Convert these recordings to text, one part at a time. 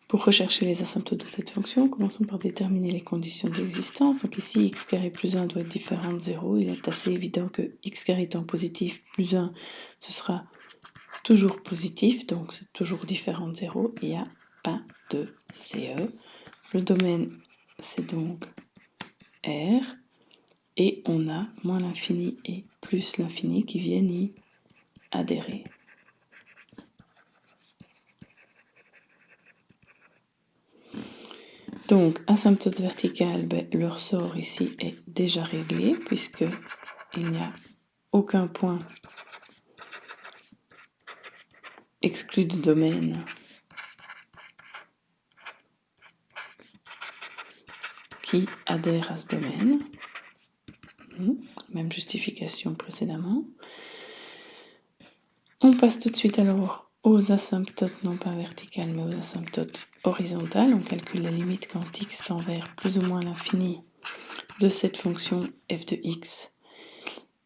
Pour rechercher les asymptotes de cette fonction, commençons par déterminer les conditions d'existence. Donc ici, x carré plus 1 doit être différent de 0. Il est assez évident que x carré étant positif, plus 1, ce sera toujours positif, donc c'est toujours différent de 0. Il n'y a pas de CE. Le domaine, c'est donc R. Et on a moins l'infini et plus l'infini qui viennent y adhérer. Donc, asymptote verticale, leur sort ici est déjà réglé puisqu'il n'y a aucun point exclu du domaine qui adhère à ce domaine. Même justification précédemment. On passe tout de suite alors aux asymptotes, non pas verticales, mais aux asymptotes horizontales. On calcule la limite quand x tend vers plus ou moins l'infini de cette fonction f de x.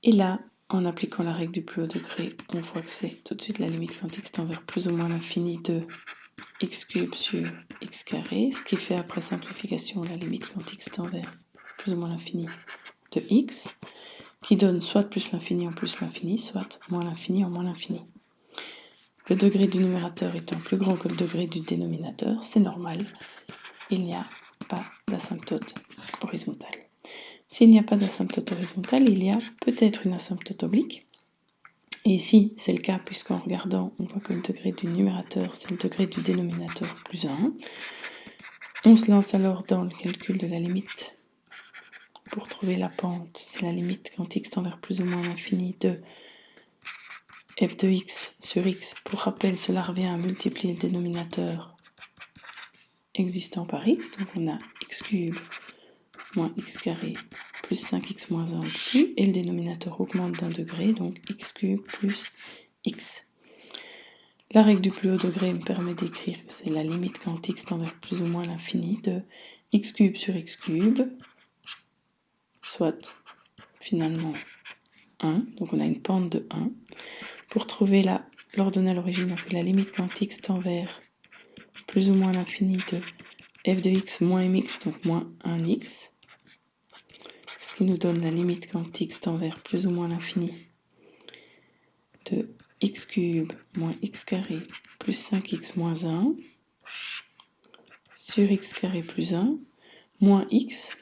Et là, en appliquant la règle du plus haut degré, on voit que c'est tout de suite la limite quand x tend vers plus ou moins l'infini de x cube sur x carré, ce qui fait après simplification la limite quand x tend vers plus ou moins l'infini de x, qui donne soit plus l'infini en plus l'infini, soit moins l'infini en moins l'infini. Le degré du numérateur étant plus grand que le degré du dénominateur, c'est normal, il n'y a pas d'asymptote horizontale. S'il n'y a pas d'asymptote horizontale, il y a peut-être une asymptote oblique. Et ici, c'est le cas, puisqu'en regardant, on voit que le degré du numérateur, c'est le degré du dénominateur plus 1. On se lance alors dans le calcul de la limite. Pour trouver la pente, c'est la limite quand x tend vers plus ou moins l'infini de f de x sur x. Pour rappel, cela revient à multiplier le dénominateur existant par x. Donc on a x cube moins x carré plus 5x moins 1 au-dessus. Et le dénominateur augmente d'un degré, donc x cube plus x. La règle du plus haut degré me permet d'écrire que c'est la limite quand x tend vers plus ou moins l'infini de x cube sur x cube, soit finalement 1. Donc on a une pente de 1. Pour trouver l'ordonnée à l'origine, on fait la limite quand x tend vers plus ou moins l'infini de f de x moins mx, donc moins 1x. Ce qui nous donne la limite quand x tend vers plus ou moins l'infini de x cube moins x carré plus 5x moins 1 sur x carré plus 1 moins x,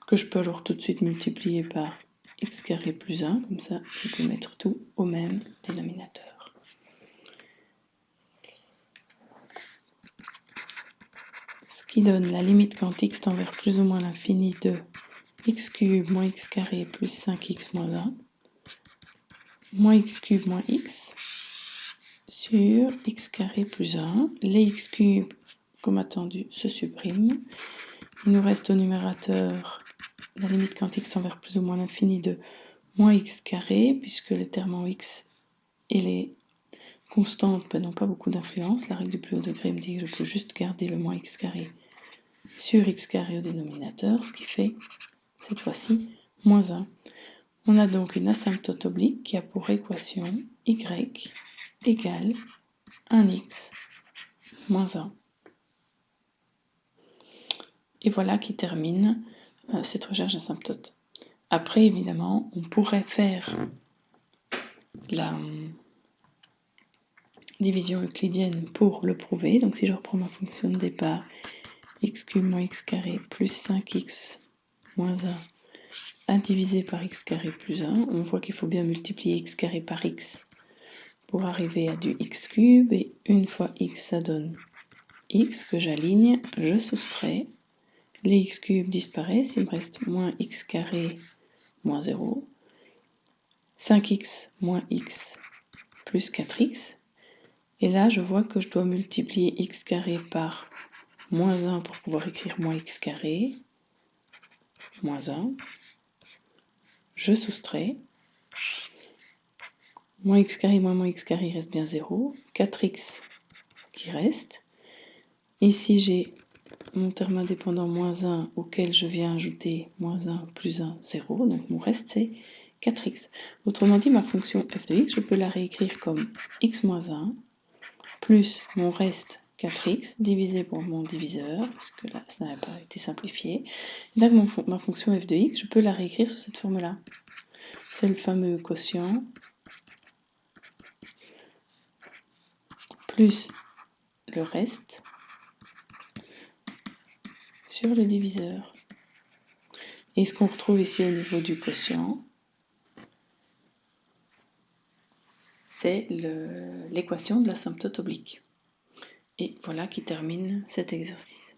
que je peux alors tout de suite multiplier par x carré plus 1, comme ça je peux mettre tout au même dénominateur. Ce qui donne la limite quand x tend vers plus ou moins l'infini de x cube moins x carré plus 5x moins 1 moins x cube moins x sur x carré plus 1. Les x cubes, comme attendu, se suppriment. Il nous reste au numérateur la limite quand x tend vers plus ou moins l'infini de moins x carré, puisque les termes en x et les constantes n'ont pas beaucoup d'influence. La règle du plus haut degré me dit que je peux juste garder le moins x carré sur x carré au dénominateur, ce qui fait, cette fois-ci, moins 1. On a donc une asymptote oblique qui a pour équation y égale 1x moins 1. Et voilà qui termine cette recherche d'asymptote. Après, évidemment, on pourrait faire la division euclidienne pour le prouver. Donc si je reprends ma fonction de départ, x cube moins x carré plus 5x moins 1 à diviser par x carré plus 1, on voit qu'il faut bien multiplier x carré par x pour arriver à du x cube, et une fois x, ça donne x que j'aligne, je soustrais, les x cubes disparaissent, il me reste moins x carré moins 0, 5x moins x plus 4x, et là je vois que je dois multiplier x carré par moins 1 pour pouvoir écrire moins x carré, moins 1, je soustrais, moins x carré moins x carré reste bien 0, 4x qui reste. Ici j'ai mon terme indépendant moins 1 auquel je viens ajouter moins 1 plus 1, 0, donc mon reste c'est 4x. Autrement dit, ma fonction f de x, je peux la réécrire comme x moins 1 plus mon reste 4x divisé par mon diviseur, parce que là, ça n'a pas été simplifié. Et là, ma fonction f de x, je peux la réécrire sous cette forme-là. C'est le fameux quotient plus le reste sur le diviseur. Et ce qu'on retrouve ici au niveau du quotient, c'est l'équation de l'asymptote oblique. Et voilà qui termine cet exercice.